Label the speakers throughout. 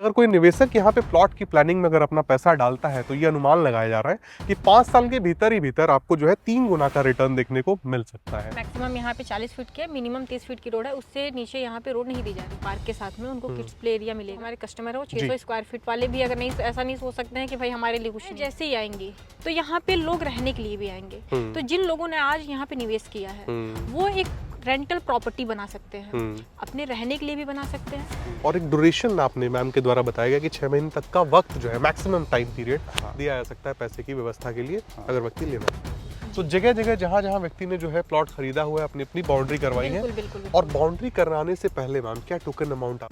Speaker 1: अगर कोई निवेशक यहाँ पे प्लॉट की प्लानिंग में अगर अपना पैसा डालता है तो ये अनुमान लगाया जा रहा है कि 5 साल के भीतर ही भीतर आपको जो है 3 गुना का रिटर्न देखने को मिल सकता है।
Speaker 2: मैक्सिमम यहाँ पे 40 फीट के, मिनिमम 30 फीट की रोड है, उससे नीचे यहाँ पे रोड नहीं दी जा रही। पार्क के साथ में उनको किड्स प्ले एरिया मिलेगा। हमारे कस्टमर है वो 600 स्क्वायर फीट वाले भी अगर नहीं, ऐसा नहीं सोच सकते हैं कि भाई हमारे लिए कुछ जैसे ही आएंगे तो यहाँ पे लोग रहने के लिए भी आएंगे। तो जिन लोगों ने आज यहाँ पे निवेश किया है वो एक रेंटल प्रॉपर्टी बना सकते हैं, अपने रहने के लिए भी बना सकते हैं।
Speaker 1: और एक ड्यूरेशन आपने मैम के द्वारा बताया गया कि 6 महीने तक का वक्त जो है मैक्सिमम टाइम पीरियड दिया जा सकता है पैसे की व्यवस्था के लिए अगर व्यक्ति लेना है। तो जगह जगह जहाँ जहाँ व्यक्ति ने जो है प्लॉट खरीदा हुआ है अपनी अपनी बाउंड्री करवाई है। और बाउंड्री कराने से पहले मैम क्या टोकन अमाउंट आप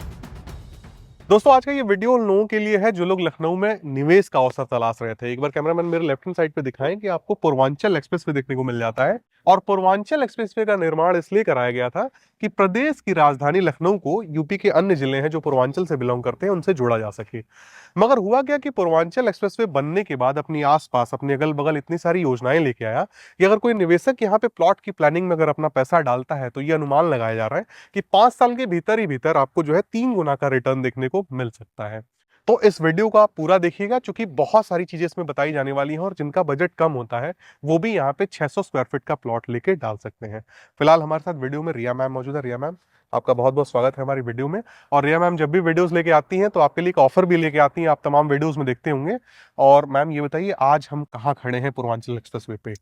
Speaker 1: दोस्तों आज का ये वीडियो उन लोगों के लिए है जो लोग लखनऊ में निवेश का अवसर तलाश रहे थे। एक बार कैमरामैन मेरे लेफ्ट हैंड साइड पे दिखाएं कि आपको पूर्वांचल एक्सप्रेसवे देखने को मिल जाता है। और पूर्वांचल एक्सप्रेसवे का निर्माण इसलिए कराया गया था कि प्रदेश की राजधानी लखनऊ को यूपी के अन्य जिले हैं जो पूर्वांचल से बिलोंग करते हैं उनसे जोड़ा जा सके। मगर हुआ क्या कि पूर्वांचल एक्सप्रेसवे बनने के बाद अपनी आसपास अपने अगल बगल इतनी सारी योजनाएं लेके आया कि अगर कोई निवेशक यहाँ पे प्लॉट की प्लानिंग में अगर अपना पैसा डालता है तो ये अनुमान लगाया जा रहा है कि 5 साल के भीतर ही भीतर आपको जो है 3 गुना का रिटर्न देखने को मिल सकता है। तो इस वीडियो को आप पूरा देखिएगा क्योंकि बहुत सारी चीजें इसमें बताई जाने वाली हैं और जिनका बजट कम होता है वो भी यहाँ पे 600 स्क्वायर फीट का प्लॉट लेके डाल सकते हैं। फिलहाल हमारे साथ वीडियो में रिया मैम मौजूद है। रिया मैम आपका बहुत बहुत स्वागत है हमारी वीडियो में। और रिया मैम जब भी वीडियोस लेके आती हैं तो आपके लिए एक ऑफर भी लेके आती हैं, आप तमाम वीडियोस में देखते होंगे। और मैम ये बताइए आज हम कहाँ खड़े हैं पूर्वांचल एक्सप्रेसवे पे?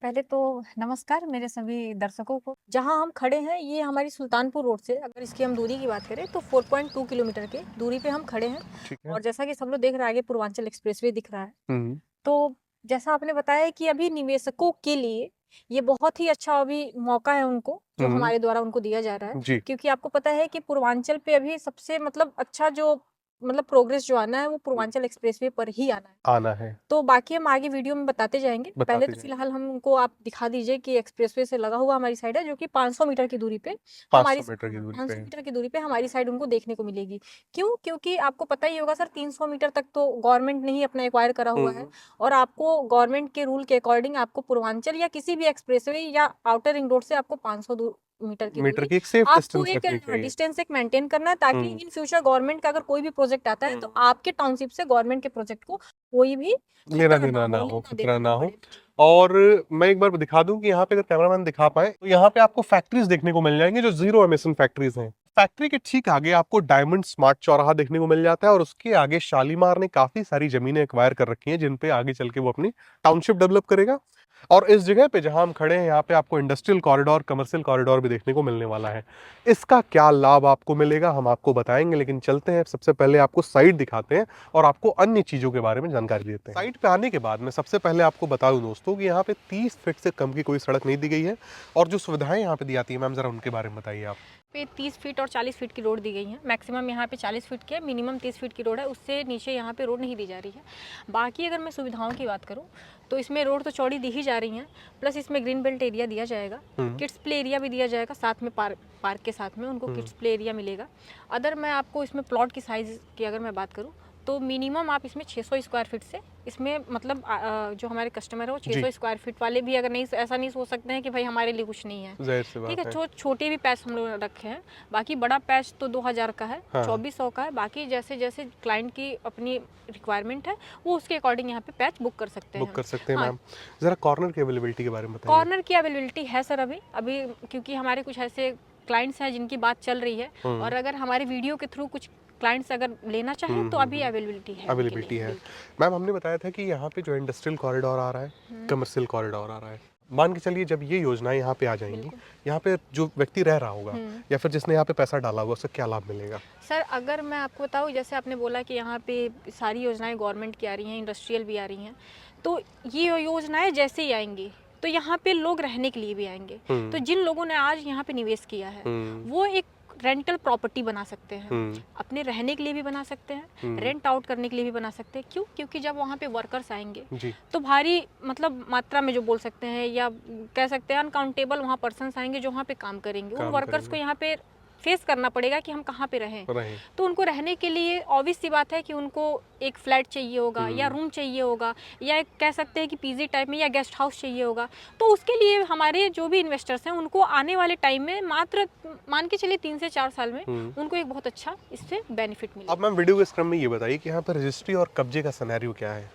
Speaker 2: पहले तो नमस्कार मेरे सभी दर्शकों को। जहां हम खड़े हैं ये हमारी सुल्तानपुर रोड से, अगर इसकी हम दूरी की बात करें तो 4.2 किलोमीटर के दूरी पे हम खड़े हैं।
Speaker 1: ठीक है।
Speaker 2: और जैसा कि सब लोग देख रहे हैं आगे पूर्वांचल एक्सप्रेसवे दिख रहा है। तो जैसा आपने बताया कि अभी निवेशकों के लिए ये बहुत ही अच्छा अभी मौका है उनको, जो हमारे द्वारा उनको दिया जा रहा है। क्योंकि आपको पता है कि पूर्वांचल पे अभी सबसे मतलब अच्छा जो मतलब प्रोग्रेस जो आना है वो पूर्वांचल एक्सप्रेसवे पर ही आना है। तो बाकी हम आगे वीडियो में बताते जाएंगे। पहले तो फिलहाल हमको आप दिखा दीजिए कि एक्सप्रेसवे से लगा हुआ हमारी साइड है जो कि 500 मीटर की दूरी पे, 500 मीटर की दूरी पे हमारी साइड उनको देखने को मिलेगी। क्यों? क्योंकि आपको पता ही होगा सर 300 मीटर तक तो गवर्नमेंट ने ही अपना एक्वायर करा हुआ है और आपको गवर्नमेंट के रूल के अकॉर्डिंग आपको पूर्वांचल या किसी भी एक्सप्रेसवे या आउटर रिंग रोड से आपको 500 मीटर की एक सेफ आपको एक डिस्टेंस एक मेंटेन करना है ताकि इन फ्यूचर गवर्नमेंट का अगर कोई भी प्रोजेक्ट आता है तो आपके टाउनशिप से गवर्नमेंट के प्रोजेक्ट को कोई भी
Speaker 1: लेना देना ना हो, खतरा ना हो। और मैं एक बार दिखा दूं कि यहाँ पे अगर कैमरामैन दिखा पाए तो यहाँ पे आपको फैक्ट्रीज देखने को मिल जाएंगे जो जीरो एमिशन फैक्ट्रीज हैं। फैक्ट्री के ठीक आगे आपको डायमंड स्मार्ट चौराहा देखने को मिल जाता है और उसके आगे शालीमार ने काफी सारी जमीनें एक्वायर कर रखी हैं जिन पे आगे चल के वो अपनी टाउनशिप डेवलप करेगा। और इस जगह पे जहां हम खड़े हैं यहाँ पे आपको इंडस्ट्रियल कॉरिडोर, कमर्शियल कॉरिडोर भी देखने को मिलने वाला है। इसका क्या लाभ आपको मिलेगा हम आपको बताएंगे, लेकिन चलते हैं सबसे पहले आपको साइट दिखाते हैं और आपको अन्य चीजों के बारे में जानकारी देते हैं। साइट पे आने के बाद मैं सबसे पहले आपको बता दूं दोस्तों कि यहाँ पे 30 फीट से कम की कोई सड़क नहीं दी गई है और जो सुविधाएं यहाँ पे दी जाती है मैम जरा उनके बारे में बताइए आप।
Speaker 2: पे 30 फीट और 40 फीट की रोड दी गई है। मैक्सिमम यहाँ पे 40 फीट की है, मिनिमम 30 फीट की रोड है, उससे नीचे यहाँ पे रोड नहीं दी जा रही है। बाकी अगर मैं सुविधाओं की बात करूँ तो इसमें रोड तो चौड़ी दी ही जा रही है, प्लस इसमें ग्रीन बेल्ट एरिया दिया जाएगा, किड्स प्ले एरिया भी दिया जाएगा, साथ में पार्क के साथ में उनको किड्स प्ले एरिया मिलेगा। अदर मैं आपको इसमें प्लॉट की साइज़ की अगर मैं बात करूँ तो मिनिमम आप इसमें 600 स्क्वायर फीट से इसमें मतलब जो हमारे कस्टमर है वो 600 स्क्वायर फीट वाले भी अगर नहीं, ऐसा नहीं सोच सकते हैं कि भाई हमारे लिए कुछ नहीं है। ठीक है, छोटे भी पैच हम लोग रखे हैं। बाकी बड़ा पैच तो 2000 का है, 2400 का है। बाकी जैसे जैसे क्लाइंट की अपनी रिक्वायरमेंट है वो उसके अकॉर्डिंग यहाँ पे पैच बुक कर सकते हैं।
Speaker 1: मैम जरा कॉर्नर की अवेलेबिलिटी के बारे में बताइए।
Speaker 2: कॉर्नर की अवेलेबिलिटी है सर अभी क्योंकि हमारे कुछ ऐसे क्लाइंट्स हैं जिनकी बात चल रही है और अगर हमारे वीडियो के थ्रू कुछ क्लाइंट्स अगर लेना चाहें तो अभी अवेलेबिलिटी है।
Speaker 1: मैम हमने बताया था कि यहाँ पे जो इंडस्ट्रियल कॉरिडोर आ रहा है, कमर्शियल कॉरिडोर आ रहा है, मान के चलिए जब ये योजना यहाँ पे आ जाएंगी, यहाँ पे जो व्यक्ति रह रहा होगा या फिर जिसने यहाँ पे पैसा डाला होगा उससे क्या लाभ मिलेगा?
Speaker 2: सर अगर मैं आपको बताऊँ, जैसे आपने बोला कि यहाँ पे सारी योजनाएं गवर्नमेंट की आ रही हैं, इंडस्ट्रियल भी आ रही हैं, तो ये योजनाएं जैसे ही आएंगी तो यहाँ पे लोग रहने के लिए भी आएंगे। तो जिन लोगों ने आज यहाँ पे निवेश किया है वो एक रेंटल प्रॉपर्टी बना सकते हैं, अपने रहने के लिए भी बना सकते हैं, रेंट आउट करने के लिए भी बना सकते हैं। क्यों? क्योंकि जब वहाँ पे वर्कर्स आएंगे तो भारी मतलब मात्रा में जो बोल सकते हैं या कह सकते हैं अनकाउंटेबल वहाँ पर्सन्स आएंगे जो वहाँ पे काम करेंगे। उन वर्कर्स को यहाँ पे फेस करना पड़ेगा कि हम कहाँ पे रहें। तो उनको रहने के लिए ऑब्वियस सी बात है कि उनको एक फ्लैट चाहिए होगा या रूम चाहिए होगा या एक कह सकते हैं कि पीजी टाइप में या गेस्ट हाउस चाहिए होगा। तो उसके लिए हमारे जो भी इन्वेस्टर्स हैं उनको आने वाले टाइम में मात्र मान के चलिए 3 से 4 साल में उनको एक बहुत अच्छा इससे बेनिफिट मिलेगा।
Speaker 1: अब मैम वीडियो के क्रम में ये बताइए कि यहाँ पर रजिस्ट्री और कब्जे का सिनेरियो क्या है?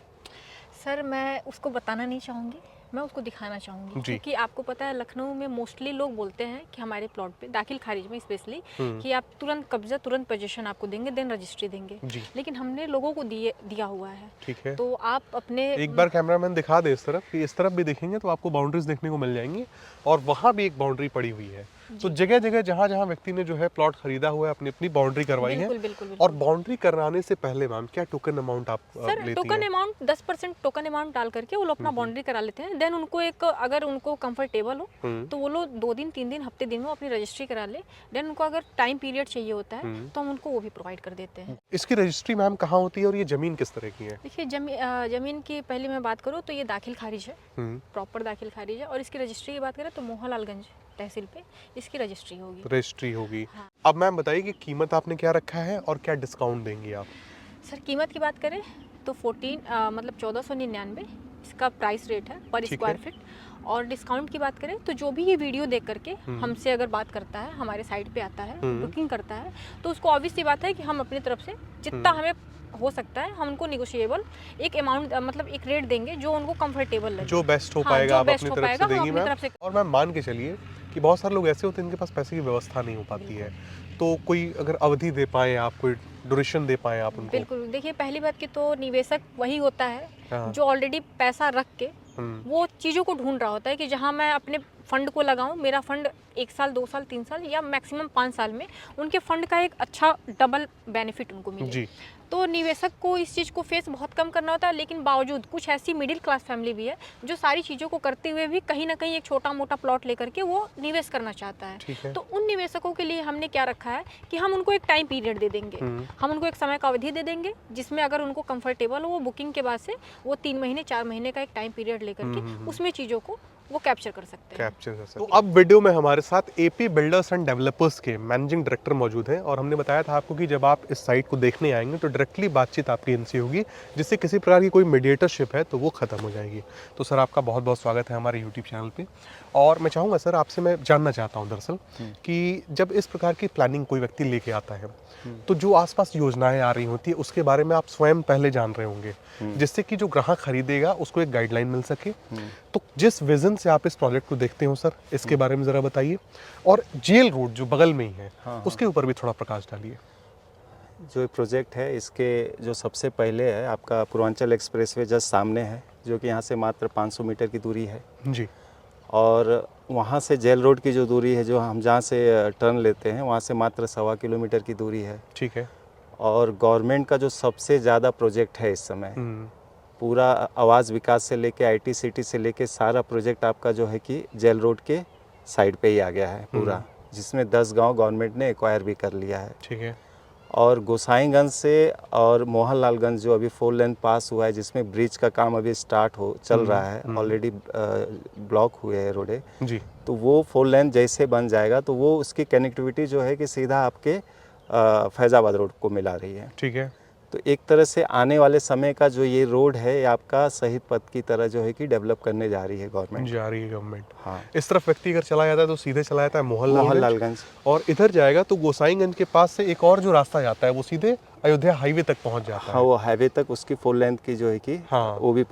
Speaker 2: सर मैं उसको बताना नहीं चाहूँगी, मैं उसको दिखाना चाहूँगी क्योंकि आपको पता है लखनऊ में मोस्टली लोग बोलते हैं कि हमारे प्लॉट पे दाखिल खारिज में स्पेशली कि आप तुरंत कब्जा तुरंत पोजीशन आपको देंगे देन रजिस्ट्री देंगे, लेकिन हमने लोगों को दिया हुआ है।
Speaker 1: ठीक है,
Speaker 2: तो आप अपने
Speaker 1: एक बार कैमरामैन दिखा दे इस तरफ कि इस तरफ भी देखेंगे तो आपको बाउंड्रीज देखने को मिल जाएंगी और वहाँ भी एक बाउंड्री पड़ी हुई है। तो जगह जगह जहाँ जहाँ व्यक्ति ने जो है प्लॉट खरीदा हुआ है अपनी अपनी बाउंड्री करवाई है।
Speaker 2: बिल्कुल।
Speaker 1: और बाउंड्री कराने से पहले मैम क्या टोकन अमाउंट आप
Speaker 2: सर
Speaker 1: लेती
Speaker 2: टोकन
Speaker 1: हैं?
Speaker 2: अमाउंट 10% टोकन अमाउंट डाल करके वो लोग अपना बाउंड्री करा लेते हैं। देन उनको एक अगर उनको कंफर्टेबल हो तो वो लोग 2 दिन 3 दिन हफ्ते दिन में अपनी रजिस्ट्री करा ले। देन उनको अगर टाइम पीरियड चाहिए होता है तो हम उनको वो भी प्रोवाइड कर देते हैं।
Speaker 1: इसकी रजिस्ट्री मैम कहाँ होती है और ये जमीन किस तरह की है?
Speaker 2: देखिए जमीन की पहले मैं बात करूँ तो ये दाखिल खारिज है, प्रॉपर दाखिल खारिज है। और इसकी रजिस्ट्री की बात करें तो मोहनलालगंज तहसील पे इसकी रजिस्ट्री होगी। हाँ।
Speaker 1: अब मैम बताइए कि कीमत आपने क्या रखा है और क्या डिस्काउंट देंगी आप?
Speaker 2: सर कीमत की बात करें तो 1499 इसका प्राइस रेट है पर स्क्वायर फीट। और डिस्काउंट की बात करें तो जो भी ये वीडियो देख करके हमसे अगर बात करता है, हमारे साइट पे आता है, बुकिंग करता है, तो उसको ऑब्वियस सी बात है कि हम अपनी तरफ से जितना हमें हो सकता है हम उनको निगोशिएबल एक अमाउंट मतलब एक रेट देंगे जो उनको कंफर्टेबल लगे,
Speaker 1: जो बेस्ट हो पाएगा आप अपनी तरफ से देंगी मैम। और मैम मान के चलिए कि बहुत सारे लोग ऐसे होते हैं इनके पास पैसे की व्यवस्था नहीं हो पाती है, तो कोई अगर अवधि दे पाए आप, कोई ड्यूरेशन दे पाए आप उनको?
Speaker 2: बिल्कुल, देखिए पहली बात की तो निवेशक वही होता है जो ऑलरेडी पैसा रख के वो चीज़ों को ढूंढ रहा होता है कि जहां मैं अपने फंड को लगाऊं, मेरा फंड 1 साल 2 साल 3 साल या मैक्सिमम 5 साल में उनके फंड का एक अच्छा डबल बेनिफिट उनको मिले। तो निवेशक को इस चीज़ को फेस बहुत कम करना होता है, लेकिन बावजूद कुछ ऐसी मिडिल क्लास फैमिली भी है जो सारी चीज़ों को करते हुए भी कहीं ना कहीं एक छोटा मोटा प्लॉट लेकर के वो निवेश करना चाहता है। तो उन निवेशकों के लिए हमने क्या रखा है कि हम उनको एक टाइम पीरियड दे देंगे, हम उनको एक समय का अवधि दे देंगे जिसमें अगर उनको कंफर्टेबल हो वो बुकिंग के बाद से वो 3 महीने 4 महीने का एक टाइम पीरियड लेकर के उसमें चीज़ों को वो कैप्चर कर सकते हैं।
Speaker 1: तो अब वीडियो में हमारे साथ एपी बिल्डर्स एंड डेवलपर्स के मैनेजिंग डायरेक्टर मौजूद हैं और हमने बताया था आपको कि जब आप इस साइट को देखने आएंगे तो डायरेक्टली बातचीत आपकी इनसे होगी, जिससे किसी प्रकार की कोई मीडिएटरशिप है तो वो खत्म हो जाएगी। तो सर आपका बहुत बहुत स्वागत है हमारे यूट्यूब चैनल पे। और मैं चाहूँगा सर आपसे मैं जानना चाहता हूँ दरअसल कि जब इस प्रकार की प्लानिंग कोई व्यक्ति लेके आता है तो जो आसपास योजनाएं आ रही होती है उसके बारे में आप स्वयं पहले जान रहे होंगे, जिससे कि जो ग्राहक खरीदेगा उसको एक गाइडलाइन मिल सके। तो जिस विजन से आप इस प्रोजेक्ट को देखते हो सर, इसके बारे में जरा बताइए। और जेल रोड जो बगल में ही है उसके ऊपर भी थोड़ा प्रकाश डालिए।
Speaker 3: जो प्रोजेक्ट है इसके जो सबसे पहले है आपका पूर्वांचल एक्सप्रेसवे जस्ट सामने है, जो कि यहाँ से मात्र 500 मीटर की दूरी है
Speaker 1: जी।
Speaker 3: और वहाँ से जेल रोड की जो दूरी है, जो हम जहाँ से टर्न लेते हैं वहाँ से मात्र 1.25 किलोमीटर की दूरी है।
Speaker 1: ठीक है।
Speaker 3: और गवर्नमेंट का जो सबसे ज़्यादा प्रोजेक्ट है इस समय, पूरा आवास विकास से लेके IT सिटी से लेके सारा प्रोजेक्ट आपका जो है कि जेल रोड के साइड पे ही आ गया है पूरा, जिसमें 10 गांव गवर्नमेंट ने एक्वायर भी कर लिया है।
Speaker 1: ठीक है।
Speaker 3: और गोसाईगंज से और मोहनलालगंज जो अभी 4 लेन पास हुआ है, जिसमें ब्रिज का काम अभी स्टार्ट चल रहा है, ऑलरेडी ब्लॉक हुए हैं रोडे जी। तो वो 4 लेन जैसे बन जाएगा तो वो उसकी कनेक्टिविटी जो है कि सीधा आपके फैज़ाबाद रोड को मिला रही है।
Speaker 1: ठीक है।
Speaker 3: तो एक तरह से आने वाले समय का जो ये रोड है, ये आपका शहीद पथ की तरह जो है कि डेवलप करने जा रही है गवर्नमेंट।
Speaker 1: हाँ। इस तरफ व्यक्ति अगर चला जाता है तो सीधे चला जाता है
Speaker 3: मोहनलालगंज, और
Speaker 1: इधर जाएगा तो गोसाईगंज के पास से एक और जो रास्ता जाता है वो सीधे अयोध्या हाईवे तक पहुंच जाता है।
Speaker 3: हाँ, वो हाईवे तक उसकी 4 लेंथ की जो है कि वो भी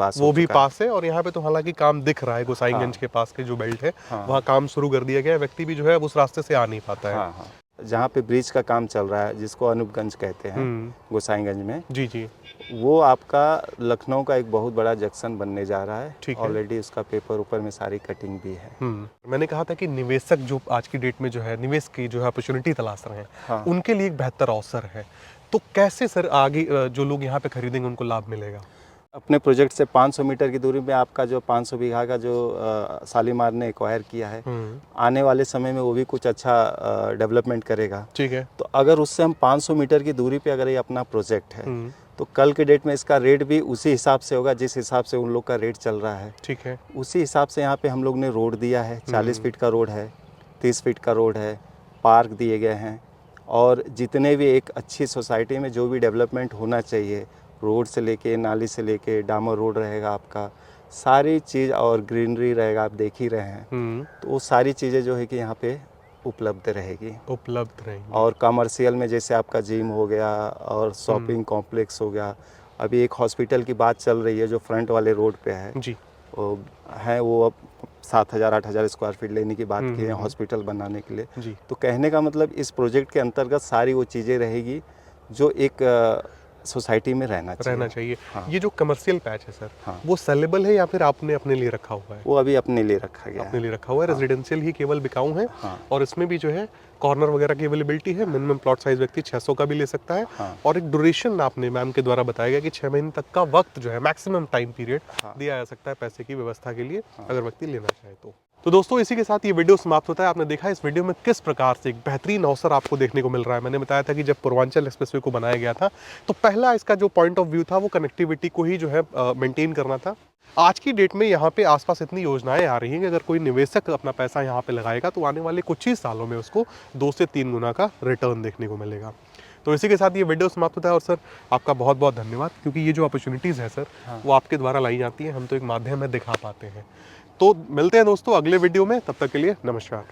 Speaker 3: पास
Speaker 1: है। और यहाँ पे तो हालांकि काम दिख रहा है गोसाईगंज के पास के जो बेल्ट है वहाँ काम शुरू कर दिया गया है। व्यक्ति भी जो है उस रास्ते से आ नहीं पाता है।
Speaker 3: जहाँ पे ब्रिज का काम चल रहा है, जिसको अनूपगंज कहते हैं गोसाईगंज में,
Speaker 1: जी,
Speaker 3: वो आपका लखनऊ का एक बहुत बड़ा जंक्शन बनने जा रहा है। ऑलरेडी उसका पेपर ऊपर में सारी कटिंग भी है।
Speaker 1: मैंने कहा था कि निवेशक जो आज की डेट में जो है निवेश की जो है अपॉर्चुनिटी तलाश रहे हैं, उनके लिए एक बेहतर अवसर है। तो कैसे सर आगे जो लोग यहाँ पे खरीदेंगे उनको लाभ मिलेगा?
Speaker 3: अपने प्रोजेक्ट से 500 मीटर की दूरी में आपका जो 500 बीघा का जो शालीमार ने एक्वायर किया है, आने वाले समय में वो भी कुछ अच्छा डेवलपमेंट करेगा।
Speaker 1: ठीक है।
Speaker 3: तो अगर उससे हम 500 मीटर की दूरी पे अगर ये अपना प्रोजेक्ट है तो कल के डेट में इसका रेट भी उसी हिसाब से होगा जिस हिसाब से उन लोग का रेट चल रहा है।
Speaker 1: ठीक है।
Speaker 3: उसी हिसाब से यहाँ पे हम लोग ने रोड दिया है। 40 फीट का रोड है, 30 फीट का रोड है, पार्क दिए गए हैं, और जितने भी एक अच्छी सोसाइटी में जो भी डेवलपमेंट होना चाहिए, रोड से लेके, नाली से लेके, डामर रोड रहेगा आपका, सारी चीज़, और ग्रीनरी रहेगा, आप देख ही रहे हैं। तो वो सारी चीज़ें जो है कि यहाँ पे उपलब्ध रहेगी। और कमर्शियल में जैसे आपका जिम हो गया और शॉपिंग कॉम्प्लेक्स हो गया। अभी एक हॉस्पिटल की बात चल रही है जो फ्रंट वाले रोड पे है
Speaker 1: जी,
Speaker 3: वो अब 7,000-8,000 स्क्वायर फीट लेने की बात की है हॉस्पिटल बनाने के लिए
Speaker 1: जी।
Speaker 3: तो कहने का मतलब इस प्रोजेक्ट के अंतर्गत सारी वो चीज़ें रहेगी जो एक सोसाइटी में रहना चाहिए।
Speaker 1: हाँ। ये जो कमर्शियल पैच है सर,
Speaker 3: हाँ।
Speaker 1: वो सेलेबल है या फिर आपने अपने लिए रखा हुआ है?
Speaker 3: वो अभी अपने लिए रखा गया
Speaker 1: अपने लिए रखा हुआ है। रेजिडेंशियल ही केवल बिकाऊ है।
Speaker 3: हाँ।
Speaker 1: और इसमें भी जो है कॉर्नर वगैरह की अवेलेबिलिटी है। मिनिमम प्लॉट साइज व्यक्ति 600 का भी ले सकता है।
Speaker 3: हाँ।
Speaker 1: और एक ड्यूरेशन आपने मैम के द्वारा बताया गया कि 6 महीने तक का वक्त जो है मैक्सिमम टाइम पीरियड दिया जा सकता है पैसे की व्यवस्था के लिए, अगर व्यक्ति लेना चाहे तो दोस्तों इसी के साथ ये वीडियो समाप्त होता है। आपने देखा इस वीडियो में किस प्रकार से एक बेहतरीन अवसर आपको देखने को मिल रहा है। मैंने बताया था कि जब पूर्वांचल एक्सप्रेसवे को बनाया गया था तो पहला इसका जो पॉइंट ऑफ व्यू था वो कनेक्टिविटी को ही जो है मेंटेन करना था। आज की डेट में यहाँ पे आसपास इतनी योजनाएं आ रही हैं कि अगर कोई निवेशक अपना पैसा यहाँ पे लगाएगा तो आने वाले कुछ ही सालों में उसको 2 से 3 गुना का रिटर्न देखने को मिलेगा। तो इसी के साथ ये वीडियो समाप्त होता है। और सर आपका बहुत बहुत धन्यवाद, क्योंकि ये जो अपॉर्चुनिटीज़ है सर वो आपके द्वारा लाई जाती हैं, हम तो एक माध्यम में दिखा पाते हैं। तो मिलते हैं दोस्तों अगले वीडियो में, तब तक के लिए नमस्कार।